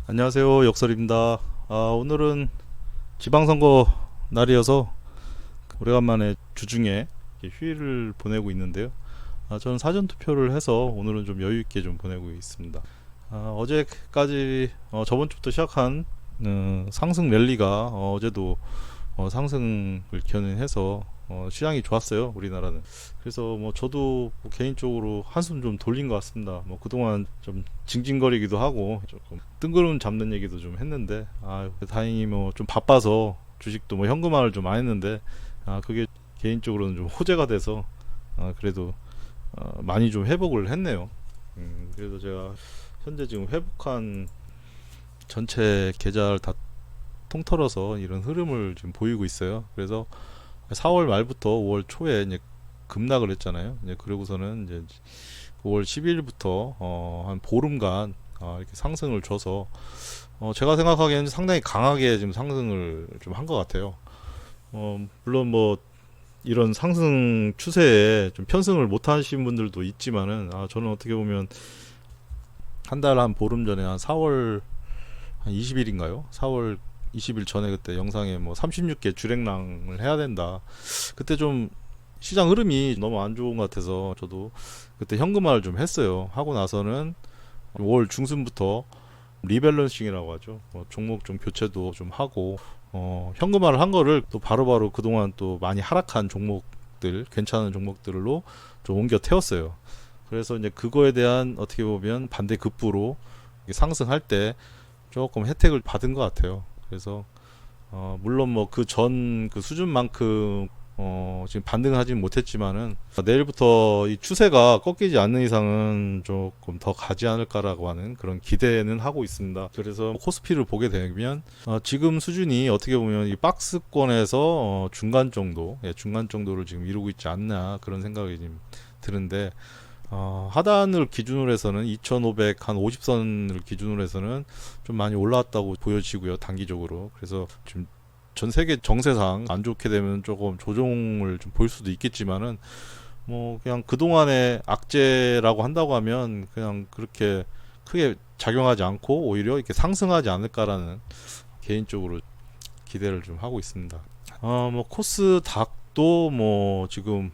안녕하세요. 역설입니다. 오늘은 지방선거 날이어서 오래간만에 주중에 이렇게 휴일을 보내고 있는데요. 저는 사전투표를 해서 오늘은 좀 여유있게 좀 보내고 있습니다. 어제까지 저번 주부터 시작한 상승 랠리가 어제도 상승을 견인해서 시장이 좋았어요. 우리나라는. 그래서 뭐 저도 뭐 개인적으로 한숨 좀 돌린 것 같습니다. 뭐 그동안 좀 징징거리기도 하고 조금 뜬구름 잡는 얘기도 좀 했는데 다행히 뭐 좀 바빠서 주식도 뭐 현금화를 좀 안 했는데 그게 개인적으로는 좀 호재가 돼서 그래도 많이 좀 회복을 했네요. 그래서 제가 현재 지금 회복한 전체 계좌를 다 통틀어서 이런 흐름을 지금 보이고 있어요. 그래서 4월 말부터 5월 초에 이제 급락을 했잖아요. 이제 그러고서는 이제 5월 10일부터 한 보름간 이렇게 상승을 줘서 제가 생각하기에는 상당히 강하게 지금 상승을 좀 한 것 같아요. 물론 뭐 이런 상승 추세에 좀 편승을 못 하신 분들도 있지만은 저는 어떻게 보면 한 달 한 보름 전에 한 4월 한 20일인가요? 4월 20일 전에 그때 영상에 뭐 36개 주랭랑을 해야 된다. 그때 좀 시장 흐름이 너무 안 좋은 것 같아서 저도 그때 현금화를 좀 했어요. 하고 나서는 5월 중순부터 리밸런싱이라고 하죠. 종목 좀 교체도 좀 하고 현금화를 한 거를 또 바로바로 그동안 또 많이 하락한 종목들, 괜찮은 종목들로 좀 옮겨 태웠어요. 그래서 이제 그거에 대한 어떻게 보면 반대급부로 상승할 때 조금 혜택을 받은 것 같아요. 그래서 물론 뭐 그 전 그 수준만큼 지금 반등을 하진 못했지만은 내일부터 이 추세가 꺾이지 않는 이상은 조금 더 가지 않을까라고 하는 그런 기대는 하고 있습니다. 그래서 코스피를 보게 되면 지금 수준이 어떻게 보면 이 박스권에서 중간 정도, 중간 정도를 지금 이루고 있지 않나 그런 생각이 지금 드는데 하단을 기준으로 해서는 2500 한 50선을 기준으로 해서는 좀 많이 올라왔다고 보여지고요. 단기적으로. 그래서 지금 전 세계 정세상 안 좋게 되면 조금 조정을 좀 볼 수도 있겠지만은 뭐 그냥 그동안의 악재라고 한다고 하면 그냥 그렇게 크게 작용하지 않고 오히려 이렇게 상승하지 않을까라는 개인적으로 기대를 좀 하고 있습니다. 뭐 코스닥도 뭐 지금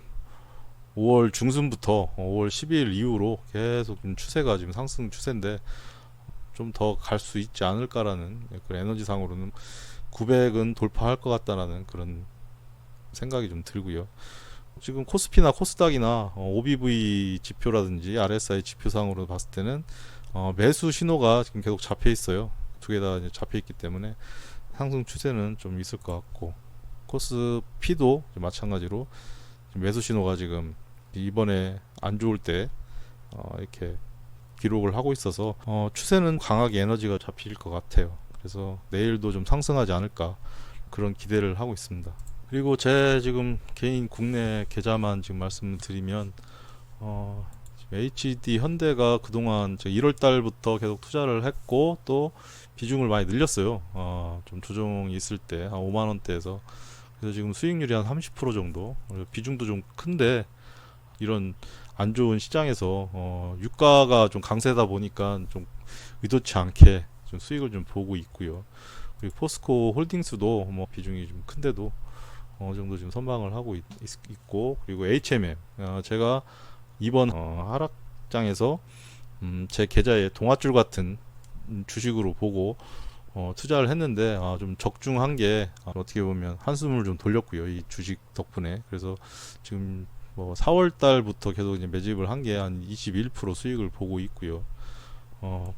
5월 중순부터 5월 10일 이후로 계속 좀 추세가 지금 상승 추세인데 좀 더 갈 수 있지 않을까라는 그런 에너지상으로는 900은 돌파할 것 같다라는 그런 생각이 좀 들고요. 지금 코스피나 코스닥이나 OBV 지표라든지 RSI 지표상으로 봤을 때는 매수 신호가 지금 계속 잡혀 있어요. 두 개 다 잡혀 있기 때문에 상승 추세는 좀 있을 것 같고 코스피도 마찬가지로 매수 신호가 지금 이번에 안 좋을 때 이렇게 기록을 하고 있어서 추세는 강하게 에너지가 잡힐 것 같아요. 그래서 내일도 좀 상승하지 않을까 그런 기대를 하고 있습니다. 그리고 제 지금 개인 국내 계좌만 지금 말씀드리면 HD 현대가 그동안 1월 달부터 계속 투자를 했고 또 비중을 많이 늘렸어요. 좀 조정이 있을 때 한 5만 원대에서 그래서 지금 수익률이 한 30% 정도 비중도 좀 큰데 이런 안 좋은 시장에서 유가가 좀 강세다 보니까 좀 의도치 않게 좀 수익을 좀 보고 있고요. 그리고 포스코 홀딩스도 뭐 비중이 좀 큰데도 어느 정도 지금 선방을 하고 있고 그리고 HMM 제가 이번 하락장에서 제 계좌에 동아줄 같은 주식으로 보고 투자를 했는데 좀 적중한 게 어떻게 보면 한숨을 좀 돌렸고요. 이 주식 덕분에. 그래서 지금 뭐 4월 달부터 계속 이제 매집을 한 게 한 21% 수익을 보고 있고요.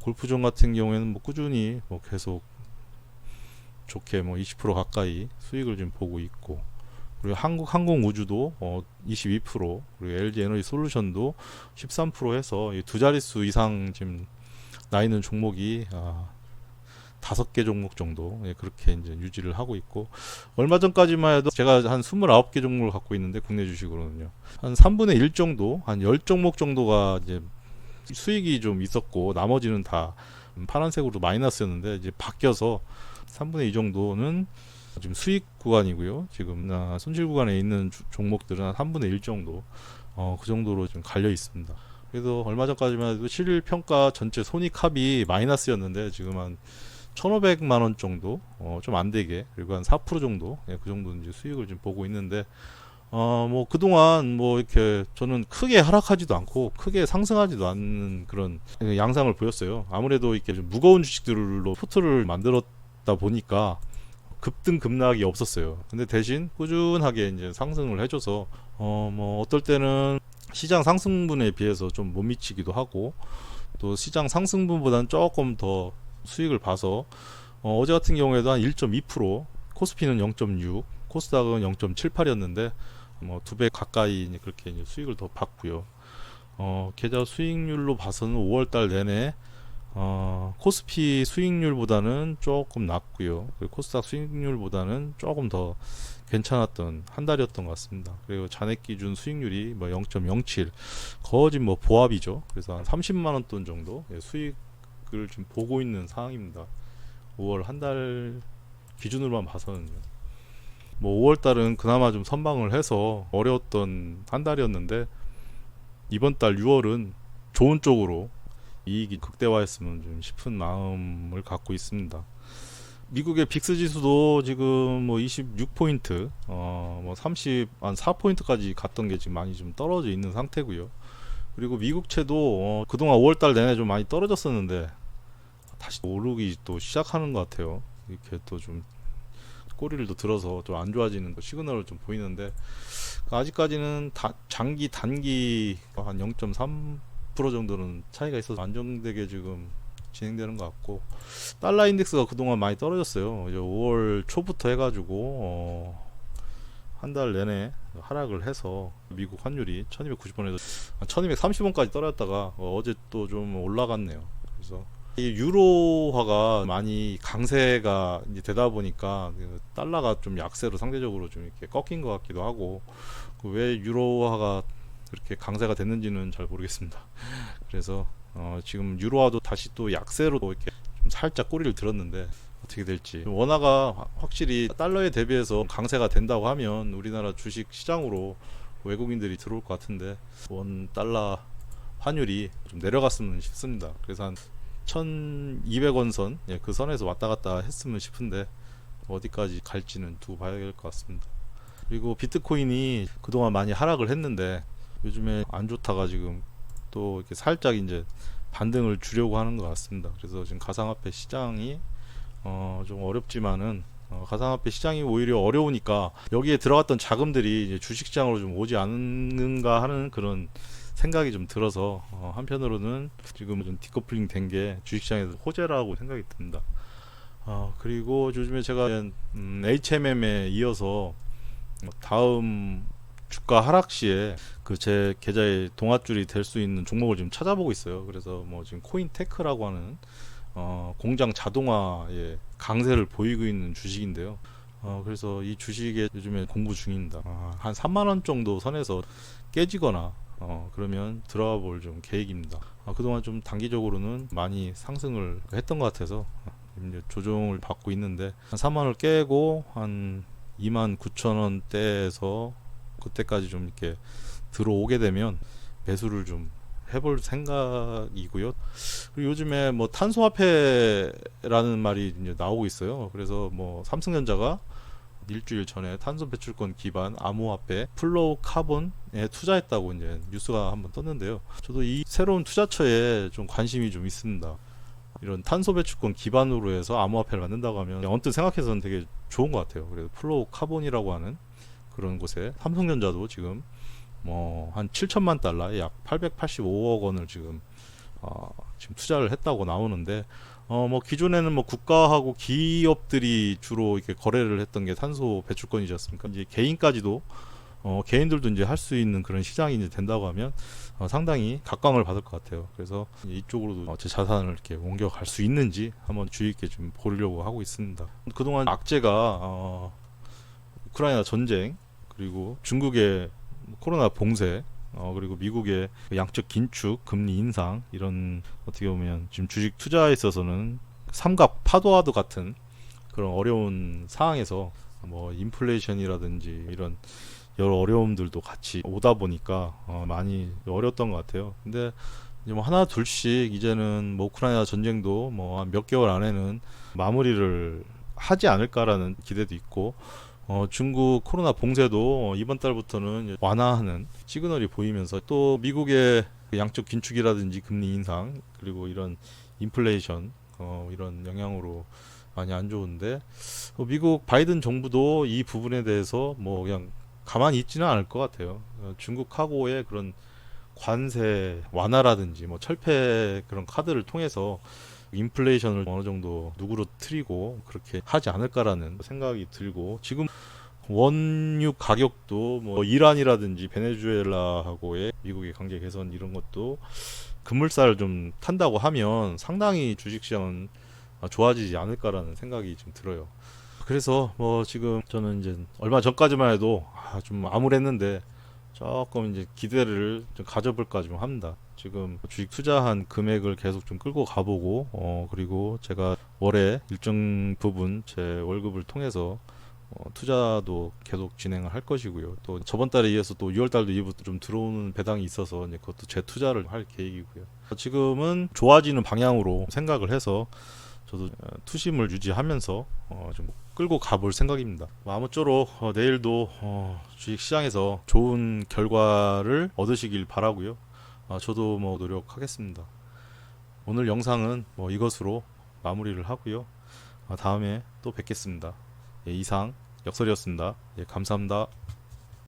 골프존 같은 경우에는 뭐 꾸준히 뭐 계속 좋게 뭐 20% 가까이 수익을 좀 보고 있고 그리고 한국 항공우주도 22% 그리고 LG 에너지 솔루션도 13% 해서 이 두 자릿수 이상 지금 나 있는 종목이 5개 종목 정도 그렇게 이제 유지를 하고 있고 얼마 전까지만 해도 제가 한 29개 종목을 갖고 있는데 국내 주식으로는요. 한 3분의 1 정도, 한 10종목 정도가 이제 수익이 좀 있었고 나머지는 다 파란색으로 마이너스였는데 이제 바뀌어서 3분의 2 정도는 지금 수익 구간이고요. 지금 손실 구간에 있는 종목들은 한 3분의 1 정도 그 정도로 좀 갈려 있습니다. 그래도 얼마 전까지만 해도 실평가 전체 손익합이 마이너스였는데 지금 한 1,500만 원 정도, 좀 안 되게, 그리고 한 4% 정도, 예, 그 정도 이제 수익을 지금 보고 있는데, 뭐 그동안 뭐 이렇게 저는 크게 하락하지도 않고 크게 상승하지도 않는 그런 양상을 보였어요. 아무래도 이렇게 좀 무거운 주식들로 포트를 만들었다 보니까 급등 급락이 없었어요. 근데 대신 꾸준하게 이제 상승을 해줘서 뭐 어떨 때는 시장 상승분에 비해서 좀 못 미치기도 하고, 또 시장 상승분보다는 조금 더 수익을 봐서 어제 같은 경우에도 한 1.2%, 코스피는 0.6, 코스닥은 0.78이었는데 뭐 2배 가까이 이제 그렇게 이제 수익을 더 봤고요. 계좌 수익률로 봐서는 5월달 내내 코스피 수익률보다는 조금 낮고요. 그리고 코스닥 수익률보다는 조금 더 괜찮았던 한 달이었던 것 같습니다. 그리고 잔액 기준 수익률이 뭐 0.07, 거진 뭐 보합이죠. 그래서 한 30만 원 돈 정도 수익을 좀 보고 있는 상황입니다. 5월 한 달 기준으로만 봐서는요. 뭐 5월 달은 그나마 좀 선방을 해서 어려웠던 한 달이었는데, 이번 달 6월은 좋은 쪽으로 이익이 극대화했으면 좀 싶은 마음을 갖고 있습니다. 미국의 빅스 지수도 지금 뭐 26포인트, 뭐 30, 한 4포인트까지 갔던 게 지금 많이 좀 떨어져 있는 상태고요. 그리고 미국채도 그동안 5월달 내내 좀 많이 떨어졌었는데 다시 오르기 또 시작하는 것 같아요. 이렇게 또 좀 꼬리를 더 들어서 좀 안 좋아지는 시그널을 좀 보이는데, 아직까지는 장기 단기 한 0.3% 정도는 차이가 있어서 안정되게 지금 진행되는 것 같고, 달러 인덱스가 그동안 많이 떨어졌어요. 이제 5월 초부터 해가지고 한 달 내내 하락을 해서 미국 환율이 1290원에서 1230원까지 떨어졌다가 어제 또 좀 올라갔네요. 그래서 이 유로화가 많이 강세가 이제 되다 보니까 달러가 좀 약세로 상대적으로 좀 이렇게 꺾인 것 같기도 하고, 왜 유로화가 그렇게 강세가 됐는지는 잘 모르겠습니다. 그래서 지금 유로화도 다시 또 약세로 이렇게 좀 살짝 꼬리를 들었는데 어떻게 될지, 원화가 확실히 달러에 대비해서 강세가 된다고 하면 우리나라 주식 시장으로 외국인들이 들어올 것 같은데, 원 달러 환율이 좀 내려갔으면 싶습니다. 그래서 한 1200원 선, 예, 그 선에서 왔다 갔다 했으면 싶은데 어디까지 갈지는 두고 봐야 될 것 같습니다. 그리고 비트코인이 그동안 많이 하락을 했는데 요즘에 안 좋다가 지금 또 이렇게 살짝 이제 반등을 주려고 하는 것 같습니다. 그래서 지금 가상화폐 시장이 좀 어렵지만은, 가상화폐 시장이 오히려 어려우니까 여기에 들어갔던 자금들이 이제 주식시장으로 좀 오지 않는가 하는 그런 생각이 좀 들어서, 한편으로는 지금 좀 디커플링 된 게 주식시장에서 호재라고 생각이 듭니다. 그리고 요즘에 제가 HMM에 이어서 다음 주가 하락 시에 그 제 계좌의 동아줄이 될 수 있는 종목을 지금 찾아보고 있어요. 그래서 뭐 지금 코인테크라고 하는 공장 자동화의 강세를 보이고 있는 주식인데요. 그래서 이 주식에 요즘에 공부 중입니다. 한 3만 원 정도 선에서 깨지거나 그러면 들어가 볼 좀 계획입니다. 그동안 좀 단기적으로는 많이 상승을 했던 것 같아서 이제 조정을 받고 있는데, 한 3만 원을 깨고 한 29,000원대에서 그때까지 좀 이렇게 들어오게 되면 매수를 좀 해볼 생각이고요. 그리고 요즘에 뭐 탄소화폐라는 말이 이제 나오고 있어요. 그래서 뭐 삼성전자가 일주일 전에 탄소 배출권 기반 암호화폐 플로우 카본에 투자했다고 이제 뉴스가 한번 떴는데요. 저도 이 새로운 투자처에 좀 관심이 좀 있습니다. 이런 탄소 배출권 기반으로 해서 암호화폐를 만든다고 하면 언뜻 생각해서는 되게 좋은 것 같아요. 그래서 플로우 카본이라고 하는 그런 곳에 삼성전자도 지금 뭐 한 7천만 달러, 약 885억 원을 지금 투자를 했다고 나오는데, 뭐 기존에는 뭐 국가하고 기업들이 주로 이렇게 거래를 했던 게 탄소 배출권이지 않습니까? 이제 개인까지도 개인들도 이제 할 수 있는 그런 시장이 이제 된다고 하면 상당히 각광을 받을 것 같아요. 그래서 이쪽으로도 제 자산을 이렇게 옮겨갈 수 있는지 한번 주의 있게 좀 보려고 하고 있습니다. 그동안 악재가 우크라이나 전쟁, 그리고 중국의 코로나 봉쇄, 그리고 미국의 양적 긴축, 금리 인상, 이런 어떻게 보면 지금 주식 투자에 있어서는 삼각 파도와도 같은 그런 어려운 상황에서 뭐 인플레이션이라든지 이런 여러 어려움들도 같이 오다 보니까 많이 어려웠던 것 같아요. 근데 이제 뭐 하나 둘씩 이제는 뭐 우크라이나 전쟁도 뭐 한 몇 개월 안에는 마무리를 하지 않을까라는 기대도 있고, 중국 코로나 봉쇄도 이번 달부터는 이제 완화하는 시그널이 보이면서, 또 미국의 그 양적 긴축이라든지 금리 인상, 그리고 이런 인플레이션, 이런 영향으로 많이 안 좋은데, 미국 바이든 정부도 이 부분에 대해서 뭐 그냥 가만히 있지는 않을 것 같아요. 중국하고의 그런 관세 완화라든지 뭐 철폐 그런 카드를 통해서 인플레이션을 어느 정도 누그러뜨리고 그렇게 하지 않을까라는 생각이 들고, 지금 원유 가격도 뭐 이란이라든지 베네수엘라하고의 미국의 관계 개선 이런 것도 급물살을 좀 탄다고 하면 상당히 주식시장은 좋아지지 않을까라는 생각이 좀 들어요. 그래서 뭐 지금 저는 이제 얼마 전까지만 해도 좀 암울했는데, 조금 이제 기대를 좀 가져볼까 좀 합니다. 지금 주식 투자한 금액을 계속 좀 끌고 가보고, 그리고 제가 월에 일정 부분 제 월급을 통해서 투자도 계속 진행을 할 것이고요. 또 저번 달에 이어서 또 6월 달도 이후부터 좀 들어오는 배당이 있어서 이제 그것도 재투자를 할 계획이고요. 지금은 좋아지는 방향으로 생각을 해서 저도 투심을 유지하면서 좀 끌고 가볼 생각입니다. 뭐 아무쪼록 내일도 주식 시장에서 좋은 결과를 얻으시길 바라고요. 저도 뭐 노력하겠습니다. 오늘 영상은 뭐 이것으로 마무리를 하고요. 다음에 또 뵙겠습니다. 예, 이상 역설이었습니다. 예, 감사합니다.